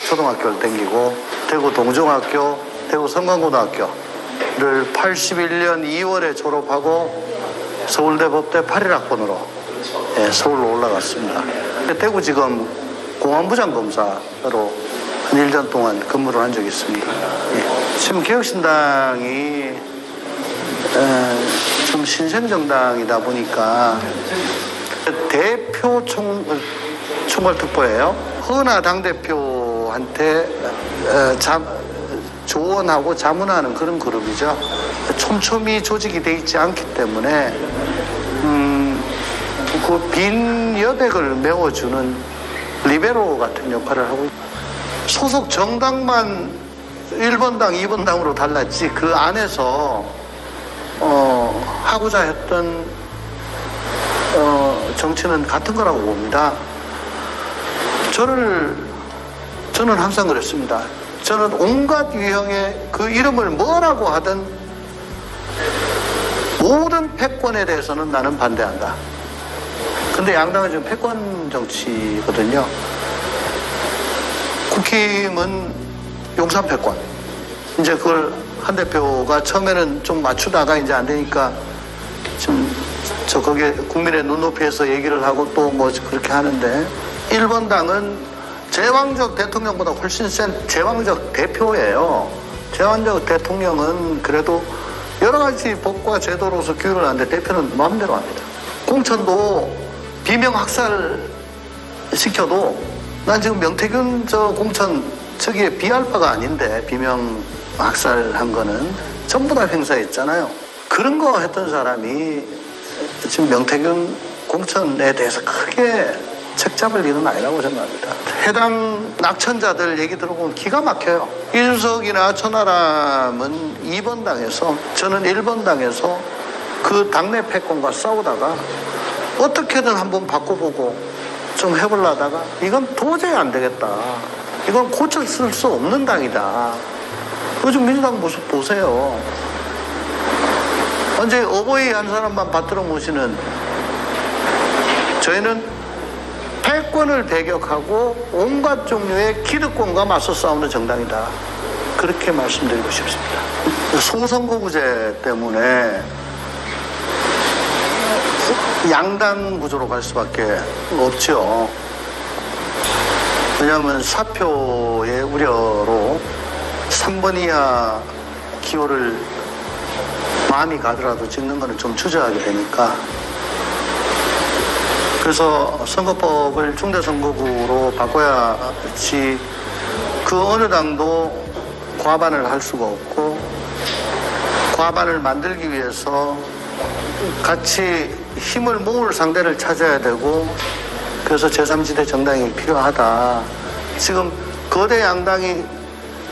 초등학교를 다니고 대구 동중학교, 대구 성광고등학교를 81년 2월에 졸업하고 서울대 법대 81학번으로 서울로 올라갔습니다. 대구지검 공안부장 검사로 한 1년 동안 근무를 한 적이 있습니다. 지금 개혁신당이 좀 신생정당이다 보니까 대표 총괄특보예요. 허나 당대표한테 조언하고 자문하는 그런 그룹이죠. 촘촘히 조직이 돼 있지 않기 때문에 그 빈 여백을 메워주는 리베로 같은 역할을 하고 있습니다. 소속 정당만 1번당, 2번당으로 달랐지 그 안에서 하고자 했던 정치는 같은 거라고 봅니다. 저는 항상 그랬습니다. 저는 온갖 유형의 그 이름을 뭐라고 하든 모든 패권에 대해서는 나는 반대한다. 근데 양당은 지금 패권 정치거든요. 국힘은 용산 패권. 이제 그걸 한 대표가 처음에는 좀 맞추다가 이제 안 되니까 지금 거기에 국민의 눈높이에서 얘기를 하고 또 뭐 그렇게 하는데 1번 당은 제왕적 대통령보다 훨씬 센 제왕적 대표예요. 제왕적 대통령은 그래도 여러 가지 법과 제도로서 규율을 하는데 대표는 마음대로 합니다. 공천도 비명 학살 시켜도 난 지금 명태균 공천 저기에 비할 바가 아닌데 비명 학살한 거는 전부 다 행사했잖아요. 그런 거 했던 사람이 지금 명태균 공천에 대해서 크게 책잡을 일은 아니라고 생각합니다. 해당 낙천자들 얘기 들어보면 기가 막혀요. 이준석이나 천하람은 2번 당에서 저는 1번 당에서 그 당내 패권과 싸우다가 어떻게든 한번 바꿔보고 좀 해보려다가 이건 도저히 안 되겠다. 이건 고쳐 쓸 수 없는 당이다. 요즘 민주당 모습 보세요. 완전히 어버이 한 사람만 받들어 모시는 저희는 패권을 배격하고 온갖 종류의 기득권과 맞서 싸우는 정당이다. 그렇게 말씀드리고 싶습니다. 소선거구제 때문에 양당 구조로 갈 수밖에 없죠. 왜냐하면 사표의 우려로 3번 이하 기호를 마음이 가더라도 찍는 거는 좀 주저하게 되니까 그래서 선거법을 중대선거구로 바꿔야지 그 어느 당도 과반을 할 수가 없고 과반을 만들기 위해서 같이 힘을 모을 상대를 찾아야 되고 그래서 제3지대 정당이 필요하다. 지금 거대 양당이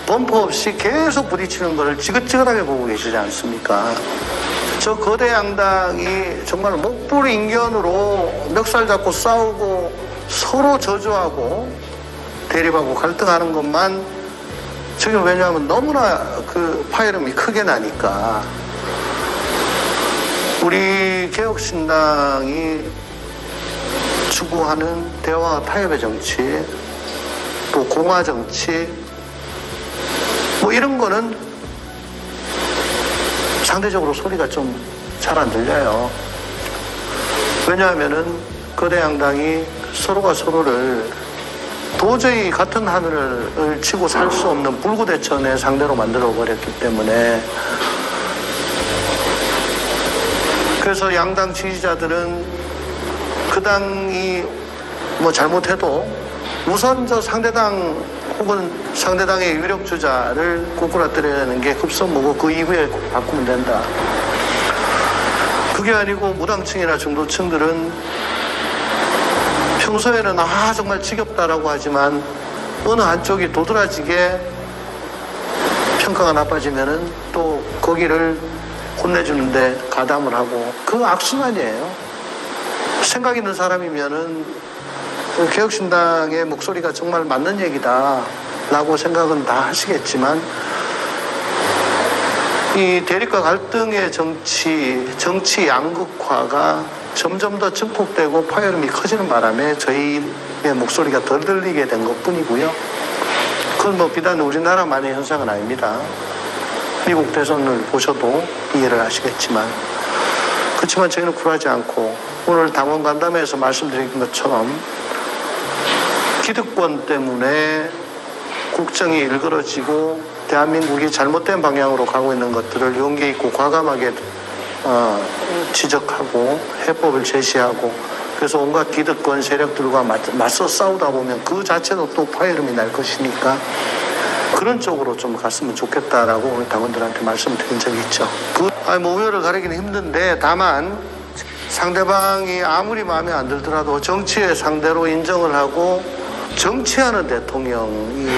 범퍼 없이 계속 부딪히는 걸 지긋지긋하게 보고 계시지 않습니까? 저 거대 양당이 정말 목불인견으로 멱살 잡고 싸우고 서로 저주하고 대립하고 갈등하는 것만 지금 왜냐하면 너무나 그 파열음이 크게 나니까 우리 개혁신당이 추구하는 대화와 타협의 정치 또 공화 정치 뭐 이런 거는 상대적으로 소리가 좀 잘 안 들려요. 왜냐하면은 거대 양당이 서로가 서로를 도저히 같은 하늘을 치고 살 수 없는 불구대천의 상대로 만들어 버렸기 때문에 그래서 양당 지지자들은 그 당이 뭐 잘못해도 우선 저 상대당 혹은 상대당의 유력 주자를 꼬꾸라뜨리는 게 급선무고 그 이후에 바꾸면 된다. 그게 아니고 무당층이나 중도층들은 평소에는 정말 지겹다라고 하지만 어느 한쪽이 도드라지게 평가가 나빠지면은 또 거기를 혼내주는데 가담을 하고 그 악순환이에요. 생각 있는 사람이면은 개혁신당의 목소리가 정말 맞는 얘기다 라고 생각은 다 하시겠지만 이 대립과 갈등의 정치 양극화가 점점 더 증폭되고 파열음이 커지는 바람에 저희의 목소리가 덜 들리게 된 것 뿐이고요. 그건 뭐 비단 우리나라만의 현상은 아닙니다. 미국 대선을 보셔도 이해를 하시겠지만, 그렇지만 저희는 굴하지 않고 오늘 당원 간담회에서 말씀드린 것처럼 기득권 때문에 국정이 일그러지고 대한민국이 잘못된 방향으로 가고 있는 것들을 용기 있고 과감하게 지적하고 해법을 제시하고, 그래서 온갖 기득권 세력들과 맞서 싸우다 보면 그 자체도 또 파열음이 날 것이니까 그런 쪽으로 좀 갔으면 좋겠다라고 오늘 당원들한테 말씀드린 적이 있죠. 우열을 가리기는 힘든데, 다만 상대방이 아무리 마음에 안 들더라도 정치의 상대로 인정을 하고 정치하는 대통령이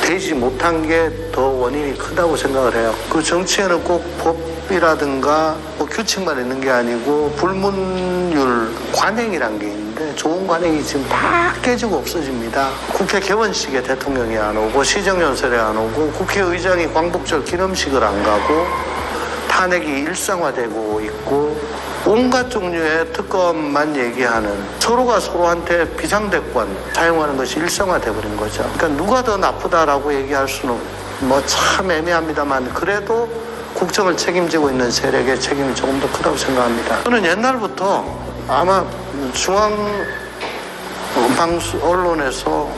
되지 못한 게 더 원인이 크다고 생각을 해요. 그 정치에는 꼭 법이라든가 뭐 규칙만 있는 게 아니고 불문율, 관행이란 게 있는데 좋은 관행이 지금 다 깨지고 없어집니다. 국회 개원식에 대통령이 안 오고 시정연설에 안 오고 국회의장이 광복절 기념식을 안 가고 탄핵이 일상화되고 있고 온갖 종류의 특검만 얘기하는, 서로가 서로한테 비상대권 사용하는 것이 일상화돼버린 거죠. 그러니까 누가 더 나쁘다라고 얘기할 수는 뭐 참 애매합니다만, 그래도 국정을 책임지고 있는 세력의 책임이 조금 더 크다고 생각합니다. 저는 옛날부터 아마 중앙방송 언론에서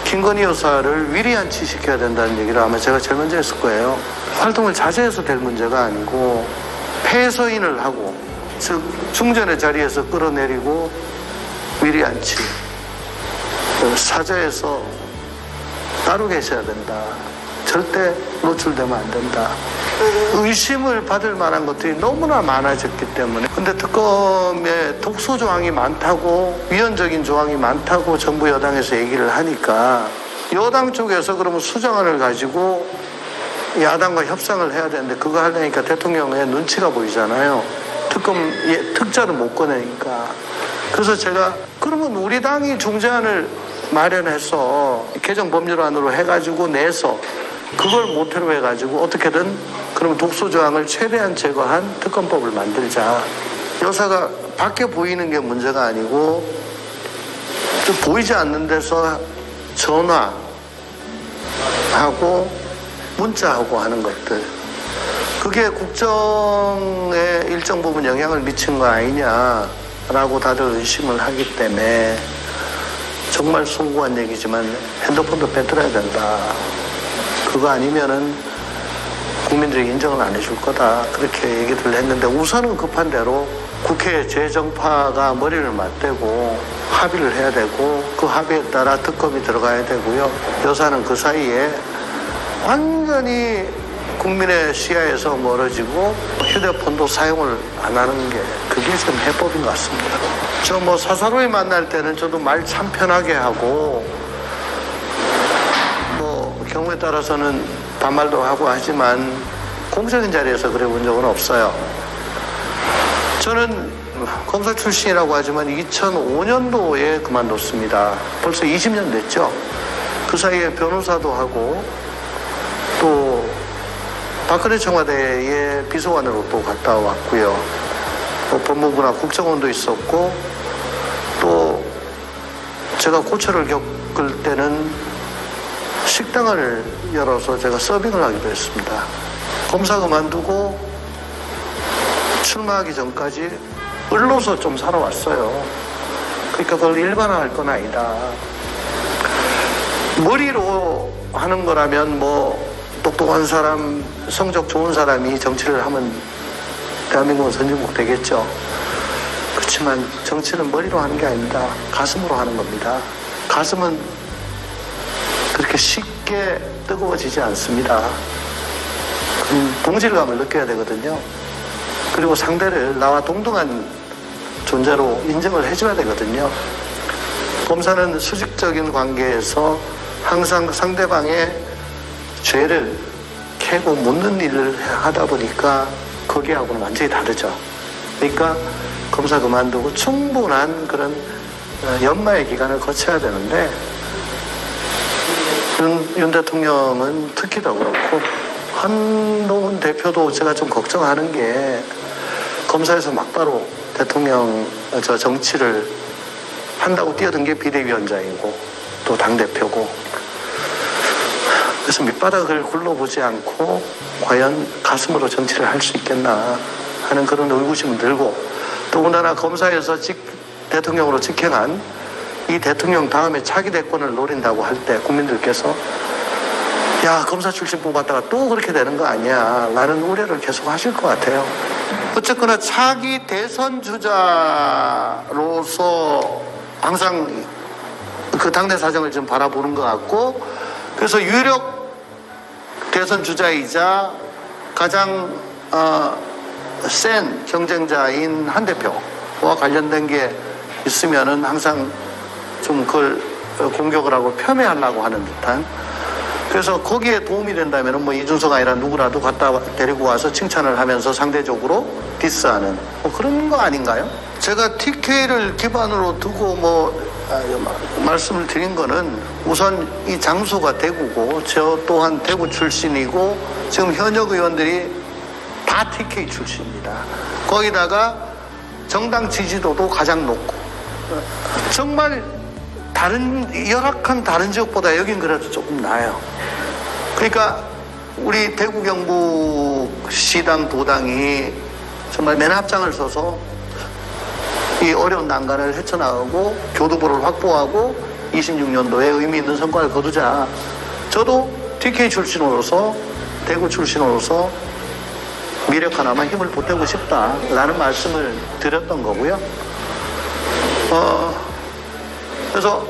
김건희 여사를 위리안치시켜야 된다는 얘기를 아마 제가 제일 먼저 했을 거예요. 활동을 자제해서 될 문제가 아니고 폐서인을 하고, 즉 중전의 자리에서 끌어내리고 위리안치, 사저에서 따로 계셔야 된다. 절대 노출되면 안 된다. 의심을 받을 만한 것들이 너무나 많아졌기 때문에. 근데 특검에 독소 조항이 많다고, 위헌적인 조항이 많다고 정부 여당에서 얘기를 하니까 여당 쪽에서 그러면 수정안을 가지고 야당과 협상을 해야 되는데 그거 하려니까 대통령의 눈치가 보이잖아요. 특자를 못 꺼내니까. 그래서 제가 그러면 우리 당이 중재안을 마련해서 개정 법률안으로 해가지고 내서 그걸 모태로 해가지고 어떻게든 그러면 독소 조항을 최대한 제거한 특검법을 만들자. 여사가 밖에 보이는 게 문제가 아니고 좀 보이지 않는 데서 전화하고 문자하고 하는 것들, 그게 국정에 일정 부분 영향을 미친 거 아니냐라고 다들 의심을 하기 때문에 정말 숭고한 얘기지만 핸드폰도 뺏들어야 된다. 그거 아니면은 국민들이 인정을 안 해줄 거다. 그렇게 얘기를 했는데 우선은 급한 대로 국회 재정파가 머리를 맞대고 합의를 해야 되고 그 합의에 따라 특검이 들어가야 되고요. 여사는 그 사이에 완전히 국민의 시야에서 멀어지고 휴대폰도 사용을 안 하는 게 그게 지금 해법인 것 같습니다. 저 뭐 사사로이 만날 때는 저도 말 참 편하게 하고 뭐 경우에 따라서는 반말도 하고 하지만 공적인 자리에서 그래 본 적은 없어요. 저는 검사 출신이라고 하지만 2005년도에 그만뒀습니다. 벌써 20년 됐죠. 그 사이에 변호사도 하고 또 박근혜 청와대에 비서관으로 또 갔다 왔고요. 법무부나 국정원도 있었고 또 제가 고초를 겪을 때는 식당을 열어서 제가 서빙을 하기도 했습니다. 검사 그만두고 출마하기 전까지 을로서 좀 살아왔어요. 그러니까 그걸 일반화할 건 아니다. 머리로 하는 거라면 뭐 똑똑한 사람, 성적 좋은 사람이 정치를 하면 대한민국은 선진국 되겠죠. 그렇지만 정치는 머리로 하는 게 아닙니다. 가슴으로 하는 겁니다. 가슴은 그렇게 쉽게 뜨거워지지 않습니다. 동질감을 느껴야 되거든요. 그리고 상대를 나와 동등한 존재로 인정을 해줘야 되거든요. 검사는 수직적인 관계에서 항상 상대방의 죄를 캐고 묻는 일을 하다 보니까 거기하고는 완전히 다르죠. 그러니까 검사 그만두고 충분한 그런 연마의 기간을 거쳐야 되는데 윤 대통령은 특히 더 그렇고 한동훈 대표도 제가 좀 걱정하는 게 검사에서 막바로 대통령 정치를 한다고 뛰어든 게 비대위원장이고 또 당대표고 그래서 밑바닥을 굴러보지 않고 과연 가슴으로 정치를 할 수 있겠나 하는 그런 의구심을 들고, 더군다나 검사에서 대통령으로 직행한 이 대통령 다음에 차기 대권을 노린다고 할 때 국민들께서 야, 검사 출신 뽑았다가 또 그렇게 되는 거 아니야 라는 우려를 계속 하실 것 같아요. 어쨌거나 차기 대선 주자로서 항상 그 당내 사정을 좀 바라보는 것 같고, 그래서 유력 대선 주자이자 가장 센 경쟁자인 한 대표와 관련된 게 있으면은 항상 좀 그걸 공격을 하고 폄훼하려고 하는 듯한, 그래서 거기에 도움이 된다면 뭐 이준석 아니라 누구라도 갖다 데리고 와서 칭찬을 하면서 상대적으로 디스하는 뭐 그런 거 아닌가요? 제가 TK를 기반으로 두고 말씀을 드린 거는 우선 이 장소가 대구고 저 또한 대구 출신이고 지금 현역 의원들이 다 TK 출신입니다. 거기다가 정당 지지도도 가장 높고 정말 열악한 다른 지역보다 여긴 그래도 조금 나아요. 그러니까 우리 대구 경북시당 도당이 정말 맨 앞장을 서서 이 어려운 난관을 헤쳐나가고 교두보를 확보하고 26년도에 의미 있는 성과를 거두자. 저도 TK 출신으로서 대구 출신으로서 미력 하나만 힘을 보태고 싶다라는 말씀을 드렸던 거고요. 그래서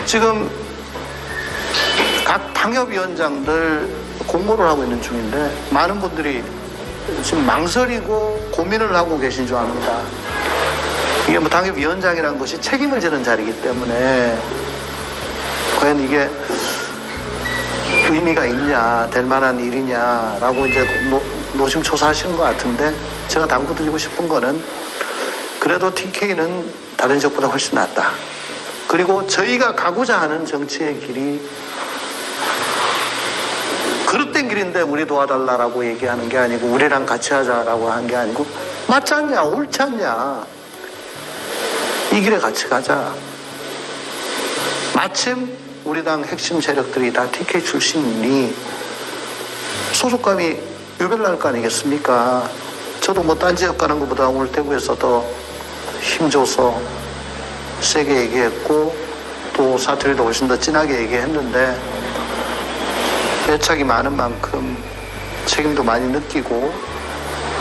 지금 각 당협위원장들 공모를 하고 있는 중인데 많은 분들이 지금 망설이고 고민을 하고 계신 줄 압니다. 이게 뭐 당협위원장이라는 것이 책임을 지는 자리이기 때문에 과연 이게 의미가 있냐, 될 만한 일이냐라고 이제 노심초사하시는 것 같은데, 제가 당부드리고 싶은 거는 그래도 TK는 다른 지역보다 훨씬 낫다. 그리고 저희가 가고자 하는 정치의 길이 그릇된 길인데 우리 도와달라라고 얘기하는 게 아니고 우리랑 같이 하자라고 한 게 아니고 맞지 않냐, 옳지 않냐, 이 길에 같이 가자. 마침 우리 당 핵심 세력들이 다 TK 출신이니 소속감이 유별날 거 아니겠습니까? 저도 뭐 딴 지역 가는 것보다 오늘 대구에서 더 힘줘서 세게 얘기했고 또 사투리도 훨씬 더 진하게 얘기했는데 애착이 많은 만큼 책임도 많이 느끼고,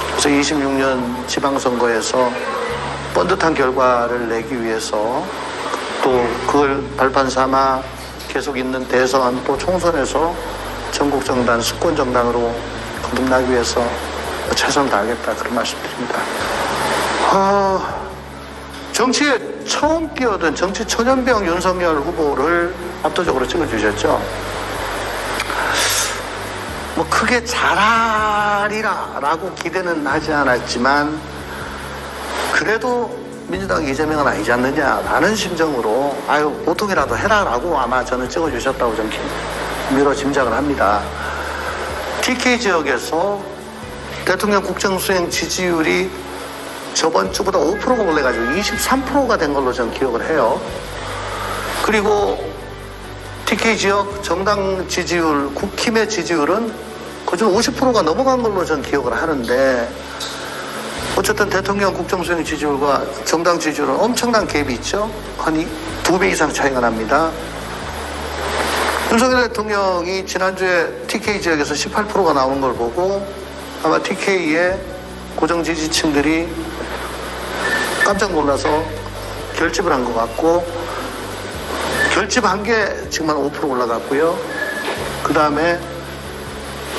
그래서 26년 지방선거에서 뻔듯한 결과를 내기 위해서 또 그걸 발판 삼아 계속 있는 대선 또 총선에서 전국정당, 수권정당으로 거듭나기 위해서 최선을 다하겠다, 그런 말씀드립니다. 정치에 처음 뛰어든 정치 초년병 윤석열 후보를 압도적으로 찍어주셨죠. 뭐 크게 잘하리라 라고 기대는 하지 않았지만 그래도 민주당 이재명은 아니지 않느냐라는 심정으로 아유 보통이라도 해라라고 아마 저는 찍어주셨다고 좀 미뤄 짐작을 합니다. TK 지역에서 대통령 국정수행 지지율이 저번 주보다 5%가 올라가지고 23%가 된 걸로 저는 기억을 해요. 그리고 TK 지역 정당 지지율, 국힘의 지지율은 거의 50%가 넘어간 걸로 저는 기억을 하는데, 어쨌든 대통령 국정수행 지지율과 정당 지지율은 엄청난 갭이 있죠. 한 2배 이상 차이가 납니다. 윤석열 대통령이 지난주에 TK 지역에서 18%가 나오는 걸 보고 아마 TK의 고정 지지층들이 깜짝 놀라서 결집을 한 것 같고, 결집한 게 지금 한 5% 올라갔고요. 그 다음에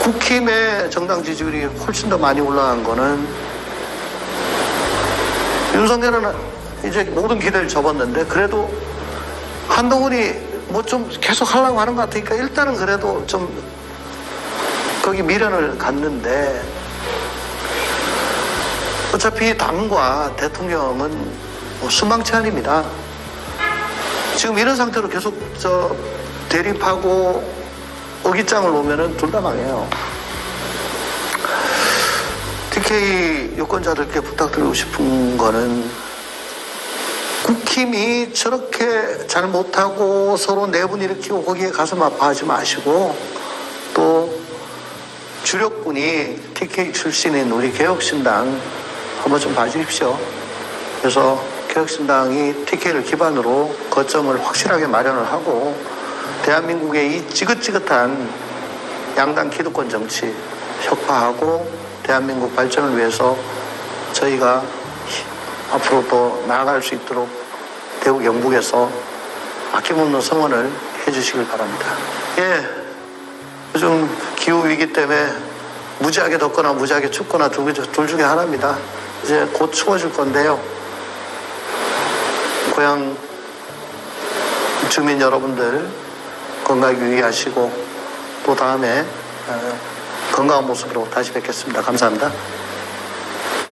국힘의 정당 지지율이 훨씬 더 많이 올라간 거는 윤석열은 이제 모든 기대를 접었는데 그래도 한동훈이 뭐 좀 계속 하려고 하는 것 같으니까 일단은 그래도 좀 거기 미련을 갖는데, 어차피 당과 대통령은 뭐 순방치 아닙니다. 지금 이런 상태로 계속 대립하고 어깃장을 놓으면은 둘 다 망해요. TK 유권자들께 부탁드리고 싶은 거는 국힘이 저렇게 잘 못하고 서로 내분 일으키고 거기에 가슴 아파하지 마시고 주력군이 TK 출신인 우리 개혁신당 한번 좀 봐주십시오. 그래서 개혁신당이 TK를 기반으로 거점을 확실하게 마련을 하고 대한민국의 이 지긋지긋한 양당 기득권 정치 혁파하고 대한민국 발전을 위해서 저희가 앞으로 또 나아갈 수 있도록 대구 경북에서 아낌없는 성원을 해주시길 바랍니다. 예, 요즘 기후위기 때문에 무지하게 덥거나 무지하게 춥거나 둘 중에 하나입니다. 이제 곧 추워질 건데요. 고향 주민 여러분들 건강 유의하시고 또 다음에 건강한 모습으로 다시 뵙겠습니다. 감사합니다.